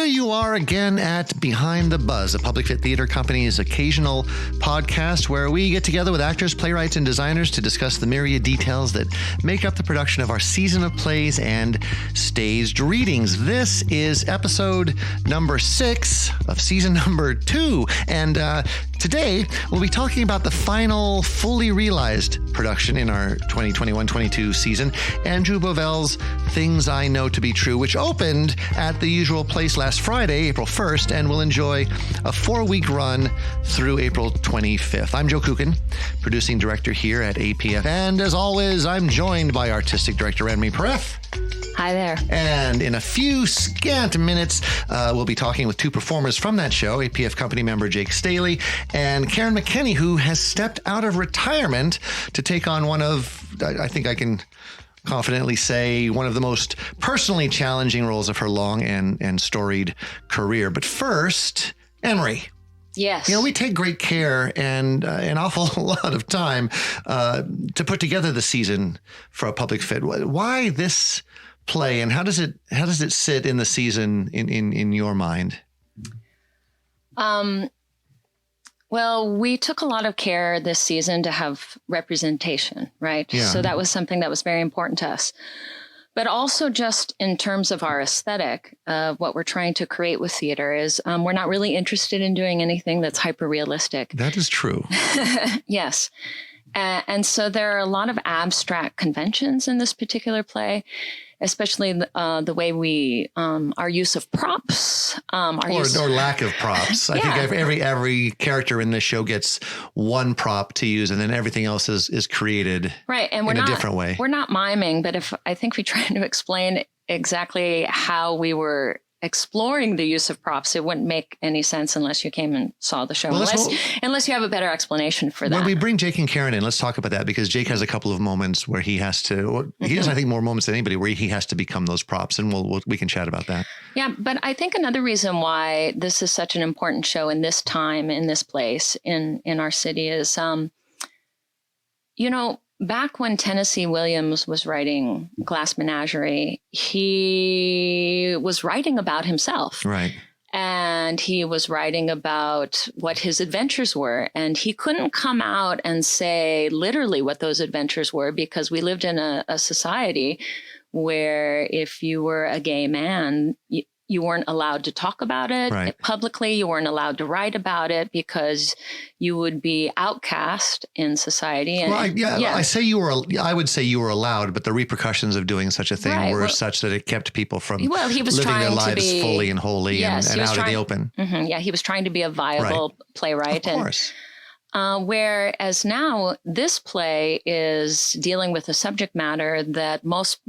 you are again at Behind the Buzz, a Public Fit Theater Company's occasional podcast where we get together with actors, playwrights, and designers to discuss the myriad details that make up the production of our season of plays and staged readings. This is episode number 6 of season number 2. And today we'll be talking about the final fully realized production in our 2021-22 season, Andrew Bovell's Things I Know to Be True, which opened at the usual place last Friday, April 1st, and will enjoy a 4-week run through April 25th. I'm Joe Kucan, producing director here at APF. And as always, I'm joined by artistic director Pereth. Hi there. And in a few scant minutes, we'll be talking with 2 performers from that show, APF company member Jake Staley and Karen McKenney, who has stepped out of retirement to take on one of, I think I can confidently say, one of the most personally challenging roles of her long and storied career. But first, Emery. Yes. You know, we take great care and an awful lot of time to put together the season for a Public Fit. Why this play, and how does it sit in the season in your mind? Well, we took a lot of care this season to have representation, right? Yeah. So that was something that was very important to us. But also just in terms of our aesthetic, what we're trying to create with theater is we're not really interested in doing anything that's hyper-realistic. That is true. Yes. And so there are a lot of abstract conventions in this particular play, especially the way we, our use of props. Or lack of props. I think every character in this show gets one prop to use, and then everything else is created right. And in a different way. We're not miming, but I think we try to explain exactly how we were exploring the use of props, it wouldn't make any sense unless you came and saw the show, unless you have a better explanation for that. When we bring Jake and Karen in, let's talk about that, because Jake has a couple of moments where he has to, he has, I think, more moments than anybody where he has to become those props, and we can chat about that. Yeah, but I think another reason why this is such an important show in this time, in this place, in our city is, back when Tennessee Williams was writing Glass Menagerie, he was writing about himself. Right. And he was writing about what his adventures were. And he couldn't come out and say literally what those adventures were, because we lived in a society where if you were a gay man, you weren't allowed to talk about it publicly. You weren't allowed to write about it because you would be outcast in society. And, I would say you were allowed, but the repercussions of doing such a thing were such that it kept people from living their lives fully and wholly and out in the open. Mm-hmm, yeah, he was trying to be a viable playwright. Of course. Whereas now this play is dealing with a subject matter that most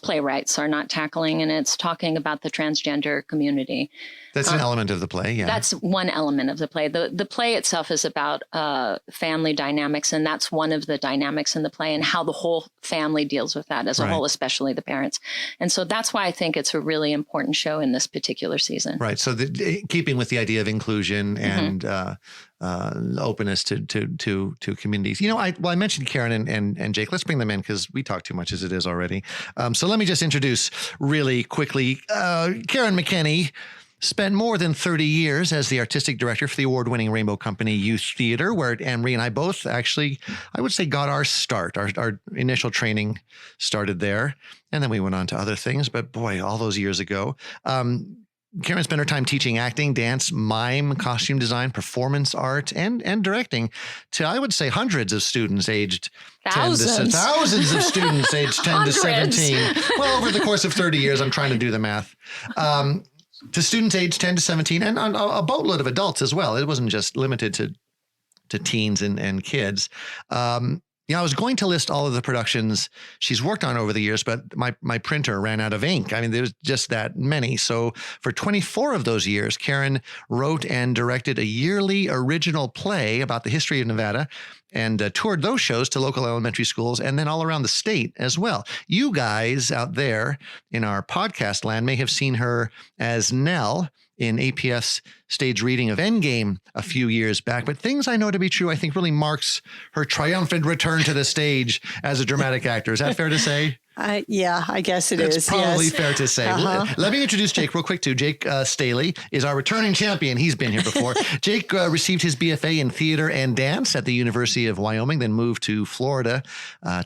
playwrights are not tackling, and it's talking about the transgender community. That's an element of the play, yeah. That's one element of the play. The play itself is about family dynamics, and that's one of the dynamics in the play, and how the whole family deals with that as a whole, especially the parents. And so that's why I think it's a really important show in this particular season. Right. So keeping with the idea of inclusion and openness to communities. I mentioned Karen and Jake. Let's bring them in because we talk too much as it is already. So let me just introduce really quickly. Karen McKenney spent more than 30 years as the artistic director for the award-winning Rainbow Company Youth Theater, where Anne-Marie and I both actually, I would say, got our start. Our initial training started there, and then we went on to other things. But boy, all those years ago. Karen spent her time teaching acting, dance, mime, costume design, performance art, and directing to, I would say, hundreds of students aged thousands of students aged 10 to 17. Well, over the course of 30 years, I'm trying to do the math. To students aged 10 to 17, and a boatload of adults as well. It wasn't just limited to teens and kids. I was going to list all of the productions she's worked on over the years, but my printer ran out of ink. I mean, there's just that many. So for 24 of those years, Karen wrote and directed a yearly original play about the history of Nevada and toured those shows to local elementary schools and then all around the state as well. You guys out there in our podcast land may have seen her as Nell in APF's stage reading of Endgame a few years back. But Things I Know to Be True, I think, really marks her triumphant return to the stage as a dramatic actor. Is that fair to say? I guess it is. It's probably yes. fair to say. Let me introduce Jake real quick, too. Jake Staley is our returning champion. He's been here before. Jake received his BFA in theater and dance at the University of Wyoming, then moved to Florida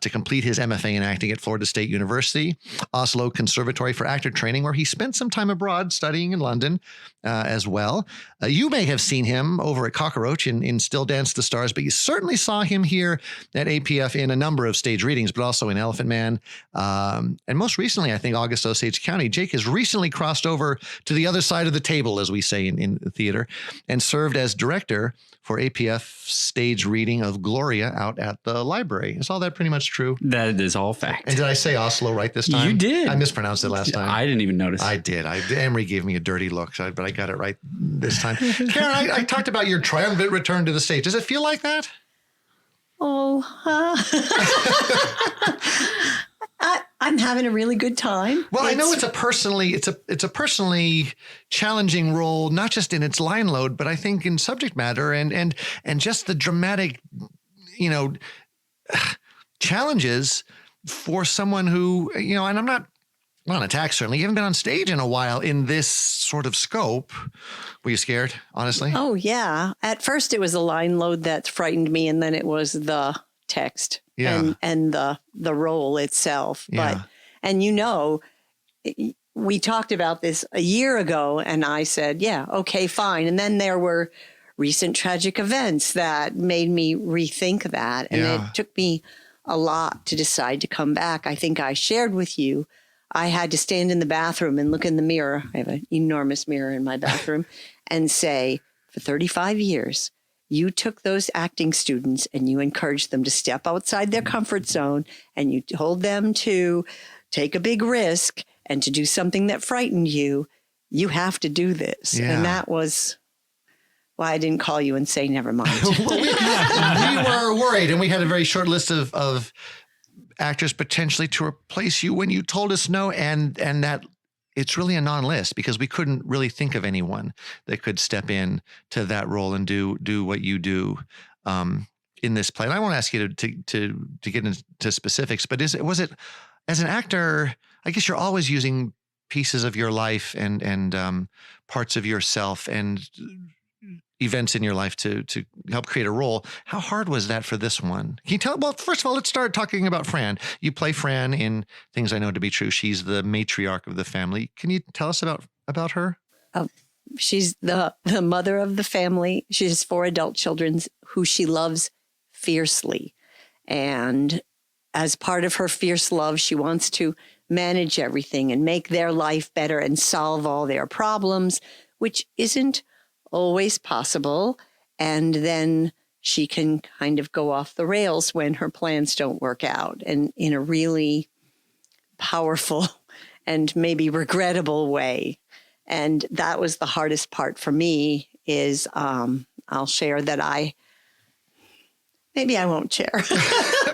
to complete his MFA in acting at Florida State University, Oslo Conservatory for Actor Training, where he spent some time abroad studying in London as well. You may have seen him over at Cockroach in Still Dance the Stars, but you certainly saw him here at APF in a number of stage readings, but also in Elephant Man. And most recently, I think, August Osage County. Jake has recently crossed over to the other side of the table, as we say in theater, and served as director for APF stage reading of Gloria out at the library. Is all that pretty much true? That is all fact. And did I say Oslo right this time? You did. I mispronounced it last time. I didn't even notice. I did. Emery gave me a dirty look, but I got it right this time. Karen, I talked about your triumphant return to the stage. Does it feel like that? Oh, I'm having a really good time. Well, I know it's a personally challenging role, not just in its line load, but I think in subject matter and just the dramatic, challenges for someone who, and I'm not on attack, certainly. You haven't been on stage in a while in this sort of scope. Were you scared, honestly? Oh, yeah. At first, it was a line load that frightened me, and then it was the text and the role itself. Yeah. We talked about this a year ago, and I said, yeah, okay, fine. And then there were recent tragic events that made me rethink that. And it took me a lot to decide to come back. I think I shared with you, I had to stand in the bathroom and look in the mirror. I have an enormous mirror in my bathroom and say, for 35 years, you took those acting students and you encouraged them to step outside their comfort zone, and you told them to take a big risk and to do something that frightened you. You have to do this. Yeah. And that was why I didn't call you and say, never mind. Well, we were worried, and we had a very short list of actors potentially to replace you when you told us no, and that it's really a non-list because we couldn't really think of anyone that could step in to that role and do what you do in this play. And I won't ask you to get into specifics, but was it as an actor? I guess you're always using pieces of your life and parts of yourself and events in your life to help create a role. How hard was that for this one? Can you tell? Well, first of all, let's start talking about Fran. You play Fran in Things I Know to Be True. She's the matriarch of the family. Can you tell us about her? She's the mother of the family. She has 4 adult children who she loves fiercely. And as part of her fierce love, she wants to manage everything and make their life better and solve all their problems, which isn't always possible. And then she can kind of go off the rails when her plans don't work out, and in a really powerful and maybe regrettable way. And that was the hardest part for me is I'll share that maybe I won't share.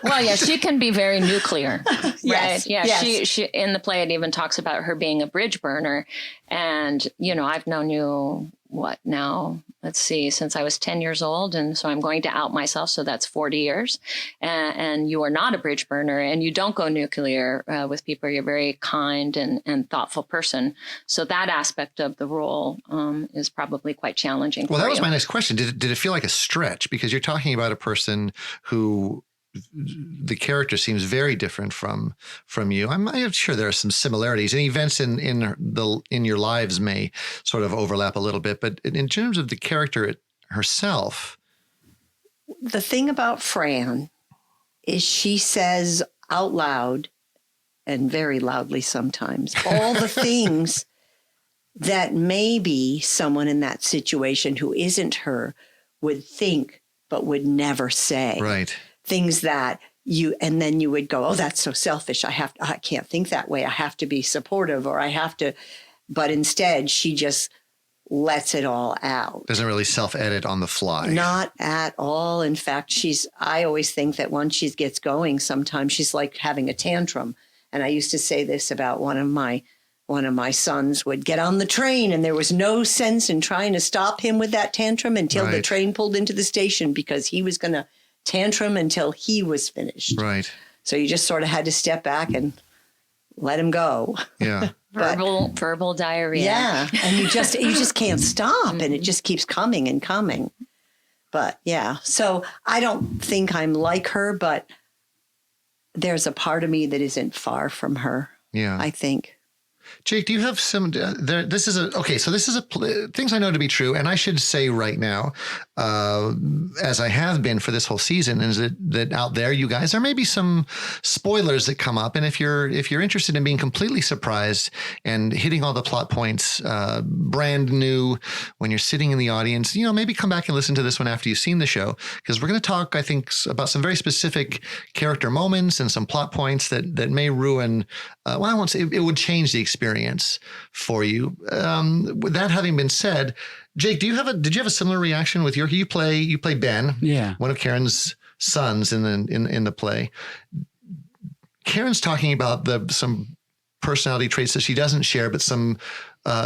Well, yeah, she can be very nuclear, right? Yes, Yeah, yes. She in the play, it even talks about her being a bridge burner. And, I've known you, let's see, since I was 10 years old. And so I'm going to out myself. So that's 40 years. And you are not a bridge burner, and you don't go nuclear with people. You're a very kind and thoughtful person. So that aspect of the role is probably quite challenging. Well, that was you. my next question. Did it feel like a stretch? Because you're talking about a person who the character seems very different from you. I'm sure there are some similarities, and events in your lives may sort of overlap a little bit. But in terms of the character herself, The thing about Fran is she says out loud, and very loudly sometimes, all the things that maybe someone in that situation who isn't her would think but would never say. right? Things that and then you would go, oh, that's so selfish. I can't think that way. I have to be supportive, or I have to, but instead she just lets it all out. Doesn't really self-edit on the fly. Not at all. In fact, I always think that once she gets going, sometimes she's like having a tantrum. And I used to say this about one of my sons would get on the train, and there was no sense in trying to stop him with that tantrum until the Right. train pulled into the station, because he was going to tantrum until he was finished. Right. So you just sort of had to step back and let him go. Yeah. Verbal diarrhea. Yeah. And you just can't stop, and it just keeps coming and coming. But yeah, so I don't think I'm like her, but there's a part of me that isn't far from her. Yeah. I think. Jake, do you have some, this is things I know to be true. And I should say right now, as I have been for this whole season, is that out there, you guys, there may be some spoilers that come up. And if you're interested in being completely surprised and hitting all the plot points, brand new when you're sitting in the audience, maybe come back and listen to this one after you've seen the show, because we're going to talk, I think, about some very specific character moments and some plot points that may ruin, I won't say it would change the experience for you. With that having been said, Jake, did you have a similar reaction with you play Ben, one of Karen's sons in the play. Karen's talking about some personality traits that she doesn't share, but some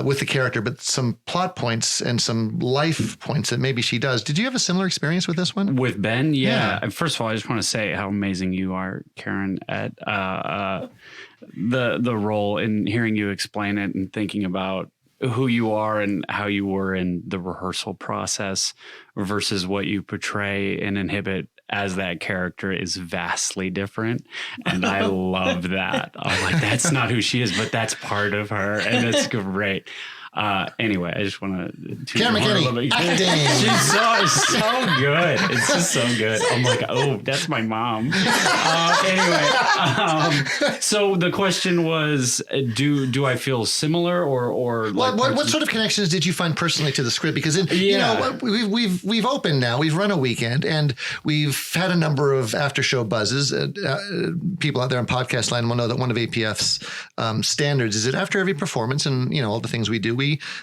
with the character, but some plot points and some life points that maybe she does. Did you have a similar experience with this one? With Ben? Yeah. First of all, I just want to say how amazing you are, Karen, at the role, and hearing you explain it and thinking about who you are and how you were in the rehearsal process versus what you portray and inhibit as that character is vastly different. And I love that. I'm like, that's not who she is, but that's part of her. And it's great. Anyway, I just want to Karen McKenney acting. She's so good. It's just so good. I'm like, oh, that's my mom. So the question was, do I feel similar or like what sort of connections did you find personally to the script? Because we've opened now, we've run a weekend, and we've had a number of after show buzzes. People out there in podcast land will know that one of APF's standards is that after every performance and all the things we do,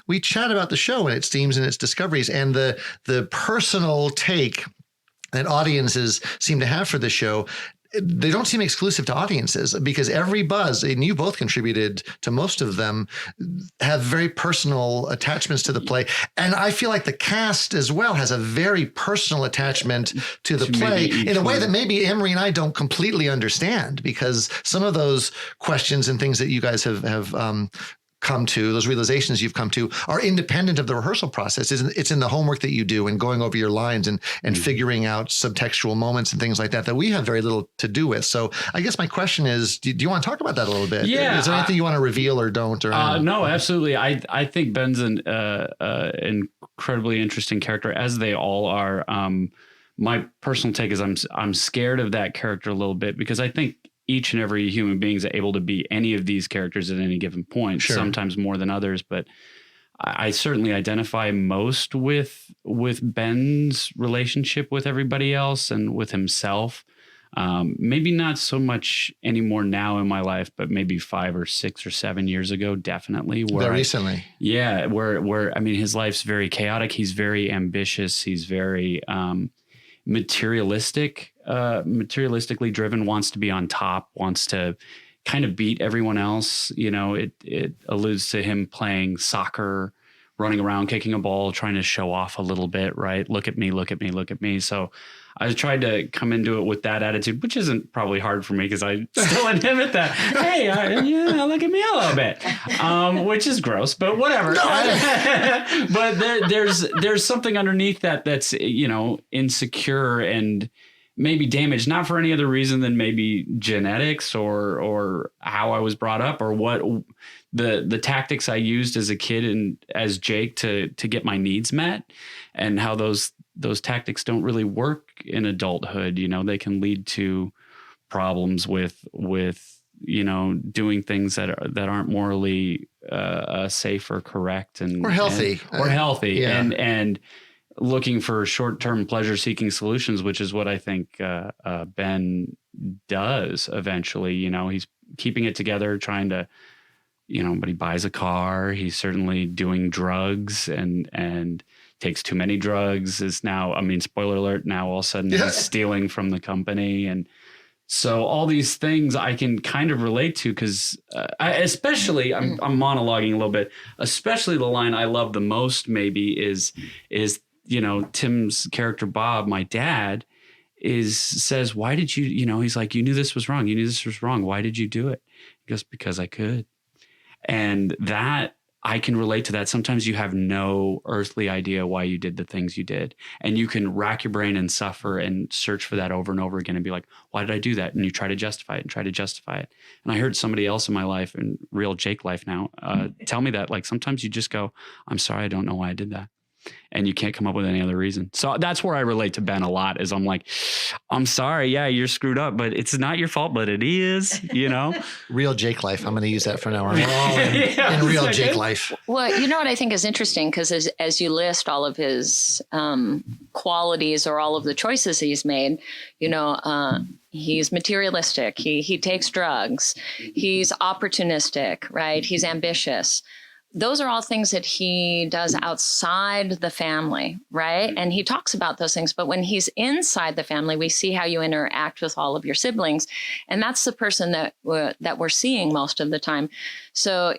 we chat about the show and its themes and its discoveries, and the personal take that audiences seem to have for the show. They don't seem exclusive to audiences, because every buzz, and you both contributed to most of them, have very personal attachments to the play. And I feel like the cast as well has a very personal attachment to the play in a way that maybe Emery and I don't completely understand, because some of those questions and things that you guys have come to, those realizations you've come to, are independent of the rehearsal process. It's in the homework that you do and going over your lines and figuring out subtextual moments and things like that we have very little to do with. So I guess my question is, do you want to talk about that a little bit? Yeah. Is there anything you want to reveal or don't? Or no, absolutely. I think Ben's an incredibly interesting character, as they all are. My personal take is I'm scared of that character a little bit, because I think each and every human being is able to be any of these characters at any given point, sometimes more than others. But I certainly identify most with Ben's relationship with everybody else and with himself. Maybe not so much anymore now in my life, but maybe 5 or 6 or 7 years ago, definitely. Recently. Yeah. Where, I mean, his life's very chaotic. He's very ambitious. He's very, materialistically driven, wants to be on top, wants to kind of beat everyone else. It alludes to him playing soccer, running around, kicking a ball, trying to show off a little bit, right? Look at me, look at me, look at me. So I tried to come into it with that attitude, which isn't probably hard for me, because I still inhibit that. Hey, look at me a little bit, which is gross, but whatever. But there's something underneath that's insecure and maybe damaged, not for any other reason than maybe genetics or how I was brought up, or what the tactics I used as a kid and as Jake to get my needs met, and how those tactics don't really work in adulthood. They can lead to problems with doing things that aren't morally safe or correct or healthy. Yeah. And looking for short-term pleasure-seeking solutions, which is what I think Ben does eventually. He's keeping it together, trying to, but he buys a car. He's certainly doing drugs and takes too many drugs, is now, spoiler alert, now all of a sudden he's stealing from the company. And so all these things I can kind of relate to, because I'm monologuing a little bit, especially the line I love the most maybe is Tim's character, Bob, my dad, says, why did you, he's like, you knew this was wrong. You knew this was wrong. Why did you do it? just because I could. And that, I can relate to that. Sometimes you have no earthly idea why you did the things you did. And you can rack your brain and suffer and search for that over and over again and be like, why did I do that? And you try to justify it and try to justify it. And I heard somebody else in my life, in real Jake life now, tell me that, like, sometimes you just go, I'm sorry, I don't know why I did that. And you can't come up with any other reason. So that's where I relate to Ben a lot, is I'm like, I'm sorry. Yeah, you're screwed up, but it's not your fault, but it is, you know? Real Jake life. I'm going to use that from now on. We're all in real Jake life. Well, you know what I think is interesting, because as you list all of his qualities or all of the choices he's made, you know, he's materialistic. He takes drugs. He's opportunistic, right? He's ambitious. Those are all things that he does outside the family, right? And he talks about those things. But when he's inside the family, we see how you interact with all of your siblings. And that's the person that we're seeing most of the time. So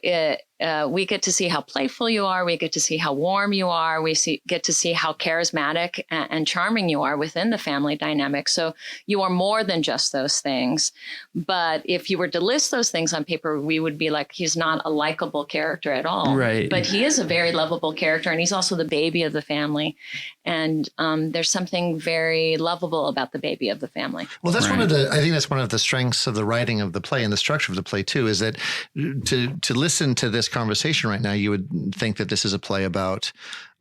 we get to see how playful you are. We get to see how warm you are. We get to see how charismatic and charming you are within the family dynamic. So you are more than just those things. But if you were to list those things on paper, we would be like, he's not a likable character at all. Right. But he is a very lovable character, and he's also the baby of the family. And there's something very lovable about the baby of the family. Well, that's I think that's one of the strengths of the writing of the play and the structure of the play too, is that to listen to this conversation right now, you would think that this is a play about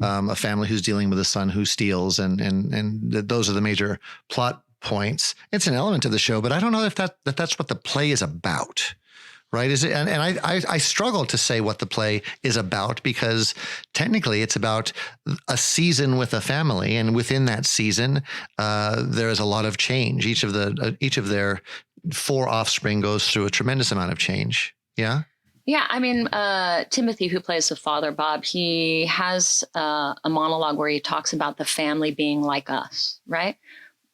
a family who's dealing with a son who steals, and that those are the major plot points. It's an element of the show, but I don't know if that's what the play is about. Right. Is it? And I struggle to say what the play is about, because technically it's about a season with a family. And within that season, there is a lot of change. Each of their 4 offspring goes through a tremendous amount of change. Yeah. Yeah. I mean, Timothy, who plays the father, Bob, he has a monologue where he talks about the family being like us. Right.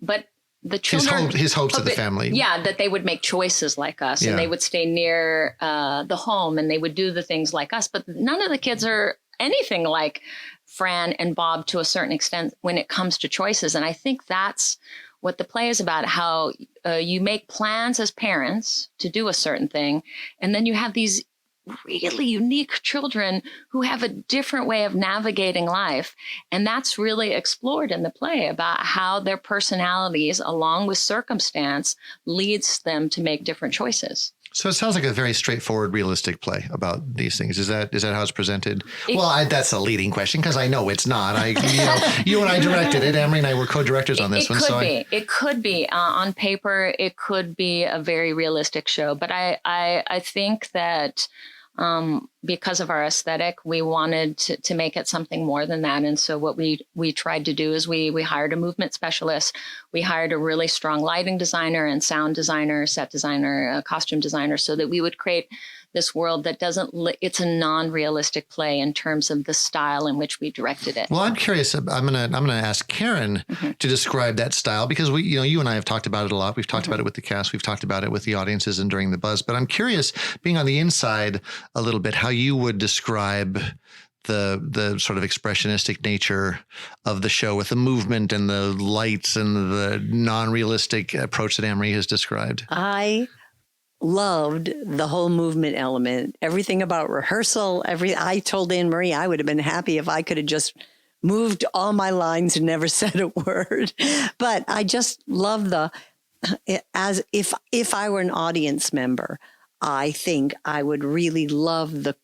But the children, his hopes of the family. Yeah, that they would make choices like us, and they would stay near the home, and they would do the things like us. But none of the kids are anything like Fran and Bob to a certain extent when it comes to choices. And I think that's what the play is about, how you make plans as parents to do a certain thing, and then you have these really unique children who have a different way of navigating life. And that's really explored in the play, about how their personalities, along with circumstance, leads them to make different choices. So it sounds like a very straightforward, realistic play about these things. Is that how it's presented? That's a leading question, because I know it's not. You and I directed it. Emery and I were co-directors on this one. It could be on paper. It could be a very realistic show. But I think that because of our aesthetic, we wanted to make it something more than that. And so what we tried to do is we hired a movement specialist. We hired a really strong lighting designer and sound designer, set designer, costume designer, so that we would create this world that it's a non-realistic play in terms of the style in which we directed it. Well, I'm curious. I'm gonna ask Karen to describe that style, because you and I have talked about it a lot. We've talked about it with the cast. We've talked about it with the audiences and during the buzz. But I'm curious, being on the inside a little bit, how you would describe the sort of expressionistic nature of the show, with the movement and the lights and the non-realistic approach that Emery has described. I loved the whole movement element, everything about rehearsal. I told Anne Marie I would have been happy if I could have just moved all my lines and never said a word. But I just love as if I were an audience member, I think I would really love the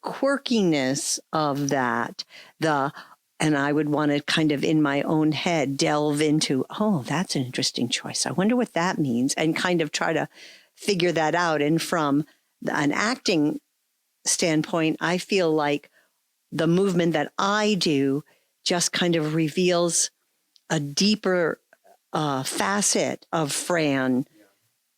quirkiness of that, and I would want to kind of in my own head delve into, oh, that's an interesting choice. I wonder what that means, and kind of try to figure that out. And from an acting standpoint, I feel like the movement that I do just kind of reveals a deeper facet of Fran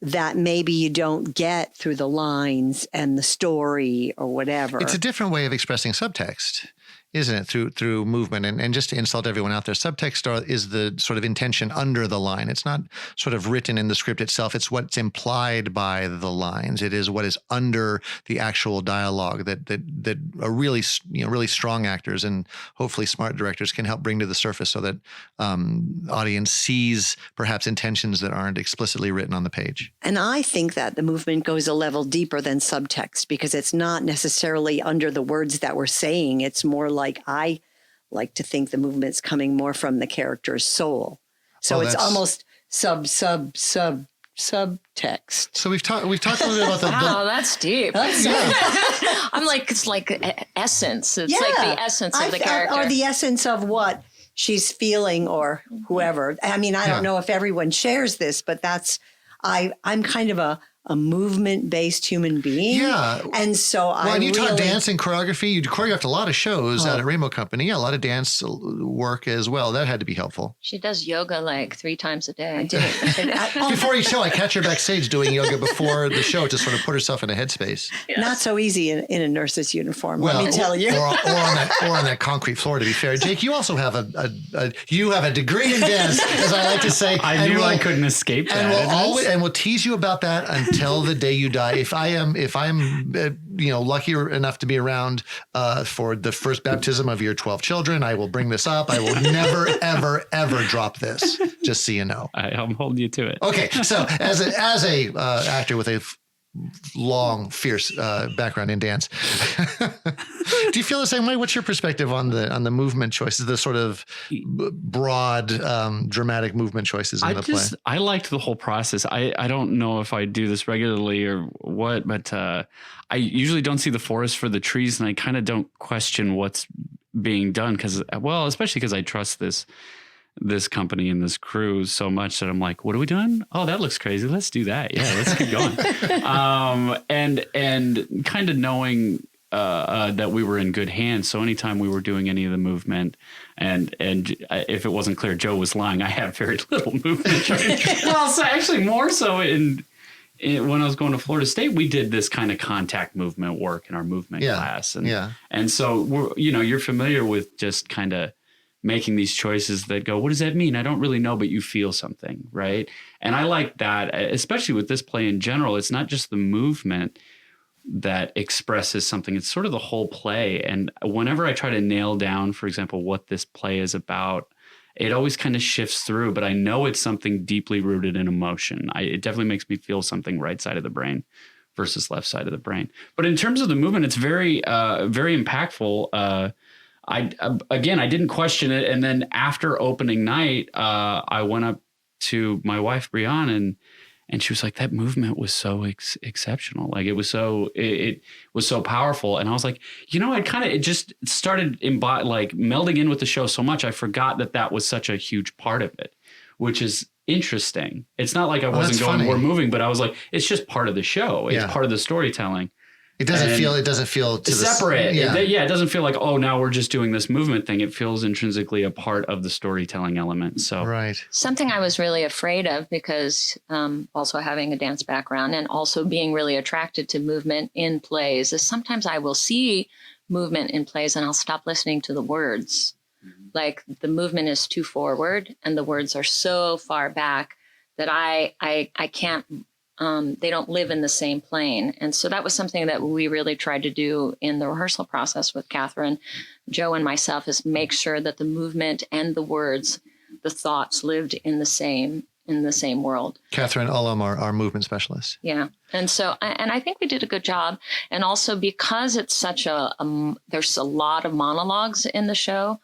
that maybe you don't get through the lines and the story or whatever. It's a different way of expressing subtext. isn't it? Through movement. And just to insult everyone out there, subtext is the sort of intention under the line. It's not sort of written in the script itself. It's what's implied by the lines. It is what is under the actual dialogue that are really, really strong actors and hopefully smart directors can help bring to the surface so that audience sees perhaps intentions that aren't explicitly written on the page. And I think that the movement goes a level deeper than subtext because it's not necessarily under the words that we're saying. It's more like I like to think the movement's coming more from the character's soul. So it's almost subtext. So we've talked a little bit about Wow, that's deep. I'm like, it's like essence. It's like the essence of the character. Or the essence of what she's feeling or whoever. I mean, I don't know if everyone shares this, but I'm kind of a movement-based human being. Yeah. And so and you taught dance and choreography. You choreographed a lot of shows out at Rainbow Company. Yeah, a lot of dance work as well. That had to be helpful. She does yoga like 3 times a day. I did. Before each show, I catch her backstage doing yoga before the show to sort of put herself in a headspace. Yes. Not so easy in a nurse's uniform, let me tell you. Or on that concrete floor, to be fair. Jake, you also have a degree in dance, as I like to say. I knew I couldn't escape that. And we'll tease you about that until the day you die. If I'm lucky enough to be around for the first baptism of your 12 children, I will bring this up. I will never, ever, ever drop this. Just so you know. I'm holding you to it. Okay, so as a actor with a long, fierce background in dance, do you feel the same way? What's your perspective on the movement choices, the sort of broad, dramatic movement choices in the play? I liked the whole process. I don't know if I do this regularly or what, but I usually don't see the forest for the trees, and I kind of don't question what's being done especially because I trust this company and this crew so much that I'm like, what are we doing? Oh, that looks crazy. Let's do that. Yeah, let's keep going. And kind of knowing that we were in good hands. So anytime we were doing any of the movement, and if it wasn't clear, Joe was lying. I had very little movement. Well, so actually more so when I was going to Florida State, we did this kind of contact movement work in our movement class. And so you're familiar with just kind of making these choices that go, what does that mean? I don't really know, but you feel something, right? And I like that, especially with this play in general. It's not just the movement that expresses something. It's sort of the whole play. And whenever I try to nail down, for example, what this play is about, it always kind of shifts through, but I know it's something deeply rooted in emotion. It definitely makes me feel something right side of the brain versus left side of the brain. But in terms of the movement, it's very, very impactful. I didn't question it. And then after opening night, I went up to my wife, Brianna, and she was like, that movement was so exceptional. Like it was so powerful. And I was like, it just started melding in with the show so much. I forgot that was such a huge part of it, which is interesting. It's not like I wasn't going, we're moving, but I was like, it's just part of the show. It's part of the storytelling. It doesn't feel separate. It doesn't feel like, oh, now we're just doing this movement thing. It feels intrinsically a part of the storytelling element. So something I was really afraid of because also having a dance background and also being really attracted to movement in plays is sometimes I will see movement in plays and I'll stop listening to the words. Mm-hmm. Like the movement is too forward and the words are so far back that I can't. They don't live in the same plane. And so that was something that we really tried to do in the rehearsal process with Catherine, Joe, and myself, is make sure that the movement and the words, the thoughts lived in the same world. Catherine Ullum, our movement specialist. Yeah. And so, and I think we did a good job. And also because it's such there's a lot of monologues in the show.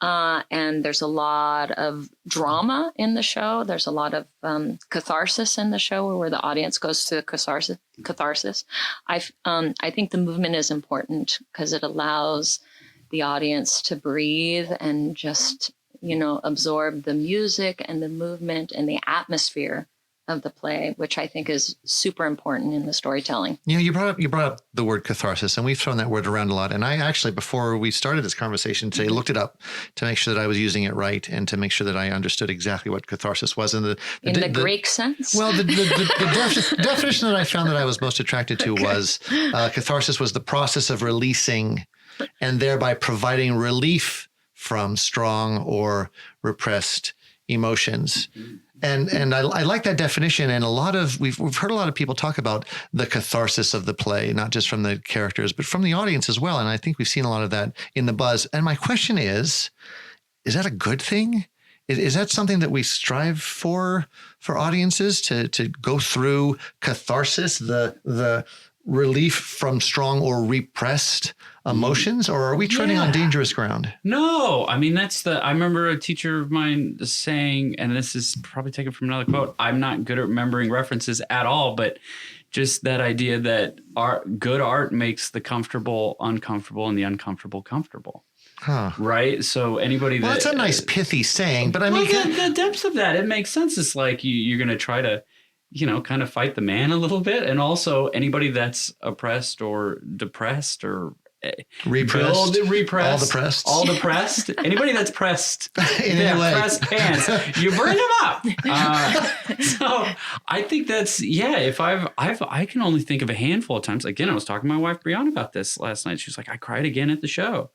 And there's a lot of drama in the show. There's a lot of catharsis in the show where the audience goes through catharsis. I think the movement is important because it allows the audience to breathe and just, absorb the music and the movement and the atmosphere of the play, which I think is super important in the storytelling. You brought up the word catharsis, and we've thrown that word around a lot. And I actually, before we started this conversation today, looked it up to make sure that I was using it right and to make sure that I understood exactly what catharsis was. And the Greek sense? Well, the definition that I found that I was most attracted to was catharsis was the process of releasing and thereby providing relief from strong or repressed emotions. And I like that definition. And we've heard a lot of people talk about the catharsis of the play, not just from the characters, but from the audience as well. And I think we've seen a lot of that in the buzz. And my question is that a good thing? Is that something that we strive for audiences to go through catharsis, the relief from strong or repressed emotions, or are we treading on dangerous ground? No, I mean, I remember a teacher of mine saying, and this is probably taken from another quote, I'm not good at remembering references at all, but just that idea that good art makes the comfortable uncomfortable and the uncomfortable comfortable. Huh. Right. So anybody that. Well, it's a nice pithy saying, but I mean, the depths of that, it makes sense. It's like you're going to try to, kind of fight the man a little bit. And also anybody that's oppressed or depressed or repressed, all depressed, anybody that's pressed in any way, pressed pants, you bring them up. So I think that's, if I can only think of a handful of times. Again, I was talking to my wife, Brianna, about this last night. She was like, I cried again at the show.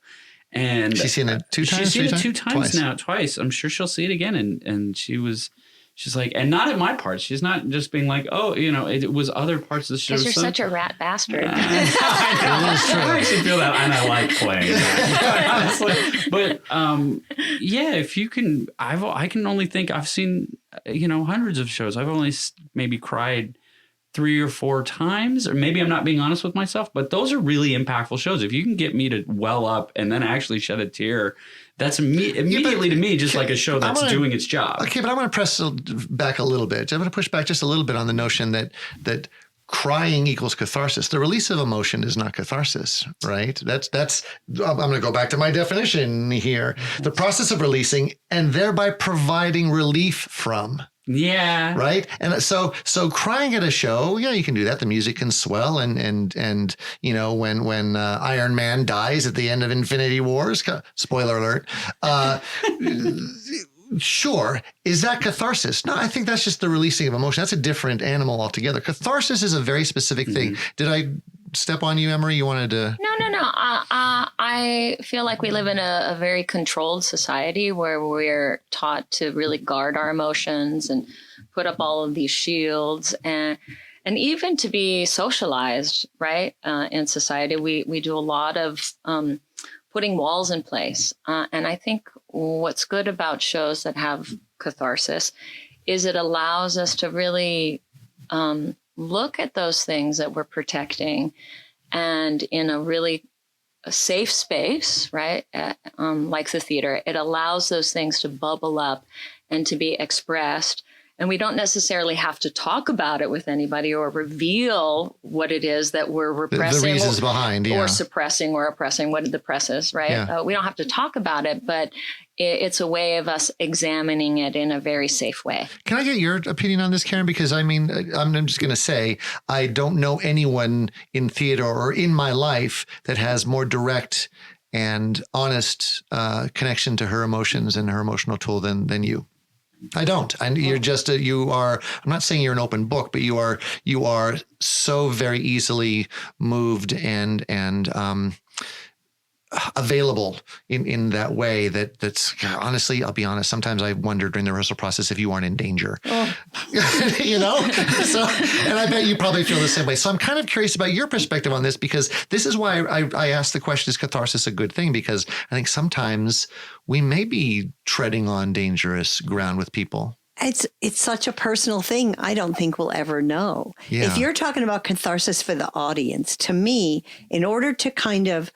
And she's seen it two times. She's seen it two times now, twice. I'm sure she'll see it again. And she's like, and not at my parts. She's not just being like, oh, it was other parts of the show. Because you're such a rat bastard. I actually feel that, and I like playing that, honestly. But if you can, I can only think I've seen, hundreds of shows. I've only maybe cried 3 or 4 times, or maybe I'm not being honest with myself, but those are really impactful shows. If you can get me to well up and then actually shed a tear, that's immediately to me just like a show that's doing its job. Okay, but I want to press back a little bit. I'm going to push back just a little bit on the notion that crying equals catharsis. The release of emotion is not catharsis, right? That's. I'm going to go back to my definition here. The process of releasing and thereby providing relief from. Yeah. Right. And so crying at a show, you can do that. The music can swell. And when Iron Man dies at the end of Infinity Wars, spoiler alert, sure. Is that catharsis? No, I think that's just the releasing of emotion. That's a different animal altogether. Catharsis is a very specific thing. Did I step on you, Emery? You wanted to? No. I feel like we live in a very controlled society where we're taught to really guard our emotions and put up all of these shields and even to be socialized, right? In society, we do a lot of putting walls in place. And I think what's good about shows that have catharsis is it allows us to really look at those things that we're protecting and in a really safe space, right? Like the theater, it allows those things to bubble up and to be expressed. And we don't necessarily have to talk about it with anybody or reveal what it is that we're repressing. The reasons behind, or suppressing or oppressing, what the press is, right? Yeah. We don't have to talk about it, but it's a way of us examining it in a very safe way. Can I get your opinion on this, Karen? Because I mean, I'm just going to say, I don't know anyone in theater or in my life that has more direct and honest connection to her emotions and her emotional tool than you. I don't. And you're just you are. I'm not saying you're an open book, but you are so very easily moved and available in that way that's honestly, I'll be honest. Sometimes I wonder during the rehearsal process if you aren't in danger. So, and I bet you probably feel the same way. So I'm kind of curious about your perspective on this, because this is why I asked the question: is catharsis a good thing? Because I think sometimes we may be treading on dangerous ground with people. It's such a personal thing. I don't think we'll ever know. Yeah. If you're talking about catharsis for the audience, to me, in order to kind of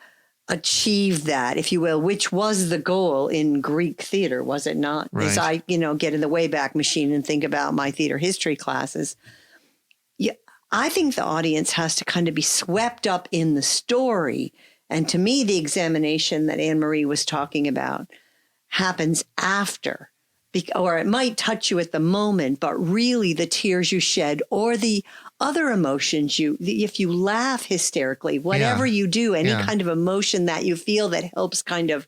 achieve that, if you will, which was the goal in Greek theater, was it not? Right. As I, get in the Wayback Machine and think about my theater history classes. Yeah, I think the audience has to kind of be swept up in the story. And to me, the examination that Anne-Marie was talking about happens after. Or it might touch you at the moment, but really the tears you shed or the other emotions if you laugh hysterically, whatever you do, any kind of emotion that you feel that helps kind of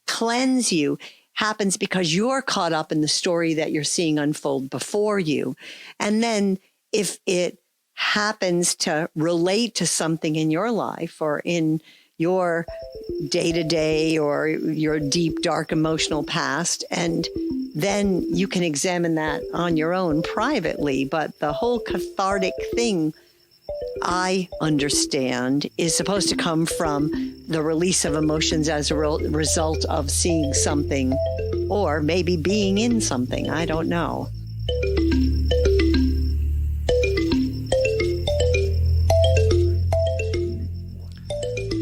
cleanse you happens because you're caught up in the story that you're seeing unfold before you. And then if it happens to relate to something in your life or in your day-to-day or your deep, dark emotional past. And then you can examine that on your own privately. But the whole cathartic thing, I understand, is supposed to come from the release of emotions as a result of seeing something or maybe being in something. I don't know.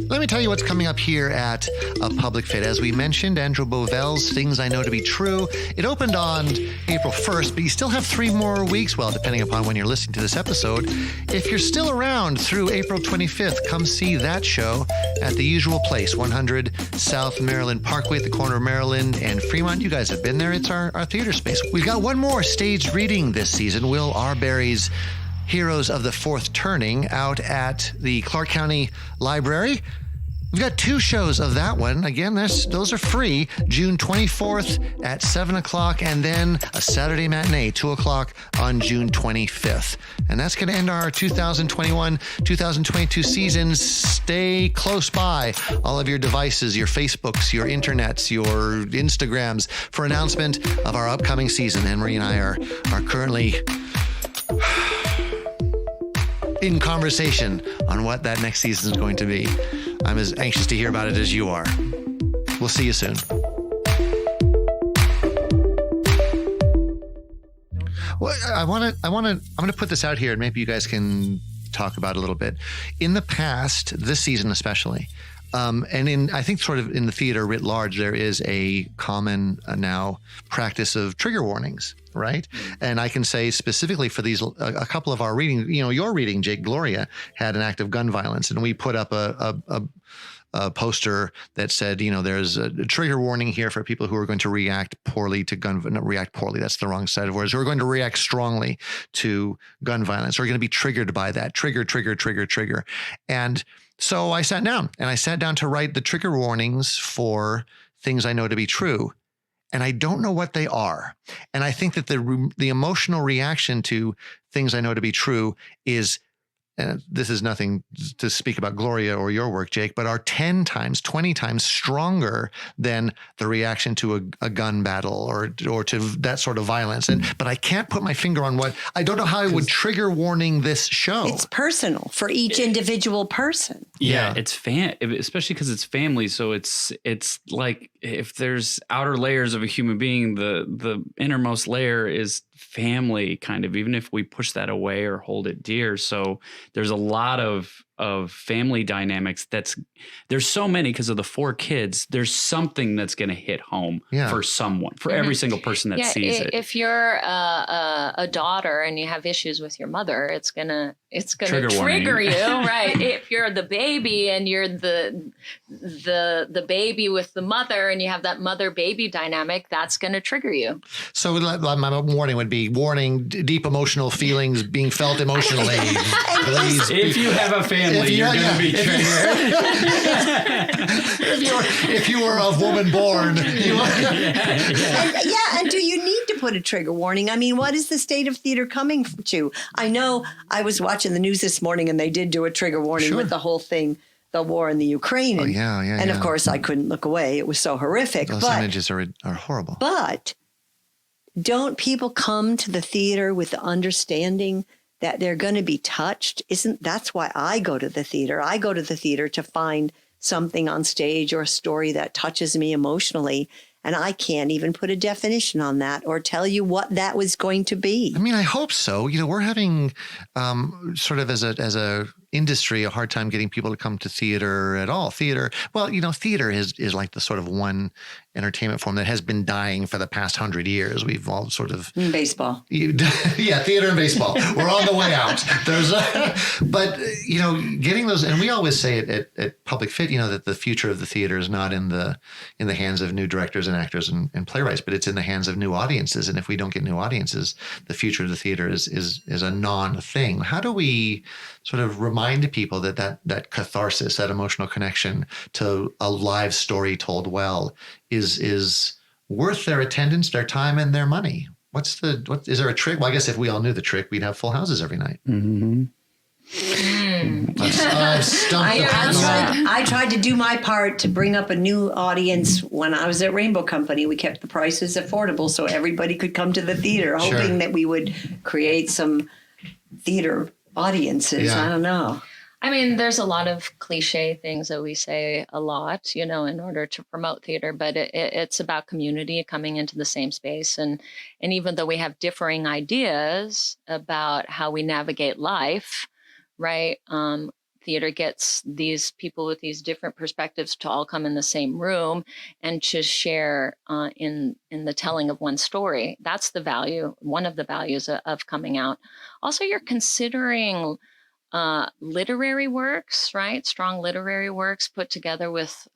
Let me tell you what's coming up here at A Public Fit. As we mentioned, Andrew Bovell's Things I Know to Be True. It opened on April 1st, but you still have 3 more weeks. Well, depending upon when you're listening to this episode. If you're still around through April 25th, come see that show at the usual place, 100 South Maryland Parkway at the corner of Maryland and Fremont. You guys have been there. It's our theater space. We've got one more staged reading this season. Will Arbery's Heroes of the Fourth Turning out at the Clark County Library. We've got 2 shows of that one. Again, those are free. June 24th at 7 o'clock, and then a Saturday matinee, 2 o'clock on June 25th. And that's going to end our 2021-2022 season. Stay close by all of your devices, your Facebooks, your internets, your Instagrams for announcement of our upcoming season. Anne-Marie and I are currently in conversation on what that next season is going to be. I'm as anxious to hear about it as you are. We'll see you soon. Well, I'm going to put this out here and maybe you guys can talk about it a little bit. In the past, this season especially, and I think sort of in the theater writ large, there is a common now practice of trigger warnings, right? And I can say specifically for these, a couple of our reading, your reading, Jake, Gloria, had an act of gun violence, and we put up a poster that said, there's a trigger warning here for people who are going to react poorly to not react poorly, that's the wrong side of words, who are going to react strongly to gun violence, or are going to be triggered by that. Trigger. And so I sat down to write the trigger warnings for Things I Know to Be True. And I don't know what they are. And I think that the emotional reaction to Things I Know to Be True is, and this is nothing to speak about Gloria or your work, Jake, but are 10 times, 20 times stronger than the reaction to a gun battle or to that sort of violence. But I can't put my finger on what, I don't know how I would trigger warning this show. It's personal for each individual person. Yeah, it's especially because it's family. So it's like if there's outer layers of a human being, the innermost layer is family, kind of, even if we push that away or hold it dear. So there's a lot of family dynamics. There's so many because of the 4 kids. There's something that's going to hit home for someone, for every single person that sees it. If you're a daughter and you have issues with your mother, it's gonna trigger you, right? If you're the baby and you're the baby with the mother and you have that mother-baby dynamic, that's going to trigger you. So my warning would be deep emotional feelings being felt emotionally. Please. If you have a family, you're going to be triggered. if you were of woman born. And do you need to put a trigger warning? I mean, what is the state of theater coming to? I know I was watching the news this morning and they did do a trigger warning with the whole thing, the war in the Ukraine. And of course, I couldn't look away. It was so horrific. Those images are horrible. But don't people come to the theater with the understanding that they're going to be touched? That's why I go to the theater. I go to the theater to find something on stage or a story that touches me emotionally. And I can't even put a definition on that or tell you what that was going to be. I mean, I hope so. We're having sort of as a industry a hard time getting people to come to theater at all. Theater is like the sort of one entertainment form that has been dying for the past 100 years. We've all sort of baseball. Theater and baseball. We're on the way out. But getting those, and we always say it at Public Fit, that the future of the theater is not in the hands of new directors and actors and playwrights, but it's in the hands of new audiences. And if we don't get new audiences, the future of the theater is a non-thing. How do we sort of remind people that catharsis, that emotional connection to a live story told well is worth their attendance, their time, and their money? Is there a trick? Well, I guess if we all knew the trick, we'd have full houses every night. Mm-hmm. I tried to do my part to bring up a new audience when I was at Rainbow Company. We kept the prices affordable so everybody could come to the theater, hoping that we would create some theater audiences. Yeah. I don't know. I mean, there's a lot of cliche things that we say a lot, in order to promote theater, but it's about community coming into the same space. And even though we have differing ideas about how we navigate life, right? Theater gets these people with these different perspectives to all come in the same room and to share in the telling of one story. That's the value, one of the values of coming out. Also, you're considering literary works, right? Strong literary works put together with